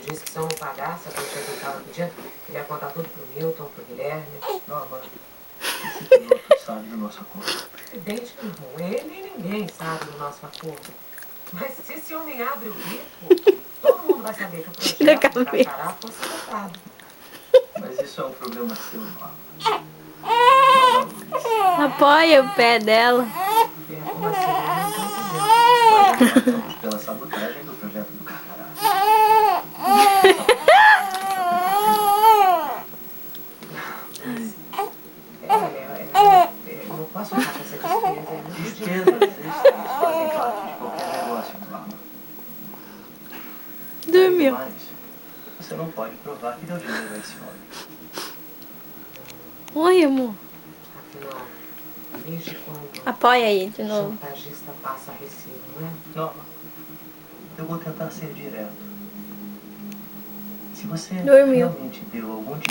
disse que se eu não pagasse a quantia que ele estava pedindo, ele ia contar tudo pro Milton, pro Guilherme. Não, mãe. Esse piloto sabe do nosso acordo. Evidente que não. Ele nem ninguém sabe do nosso acordo. Mas se esse homem abre o bico, todo mundo vai saber que o projeto do Carcará foi sabotado. Mas isso é um problema seu, Norma. Apoia o pé dela. Como assim? Eu não tô entendendo. Pela sabotagem do projeto do Carcará. Eu não posso ficar com essa despesa. Despesas extras fazem parte de qualquer negócio, Norma. Dormiu. Mas você não pode provar que deu dinheiro a esse homem. Oi, amor. Afinal, desde quando Apoia aí de o novo. chantagista passa recibo, não é? Norma, eu vou tentar ser direto. Se você Dormiu. realmente deu algum dinheiro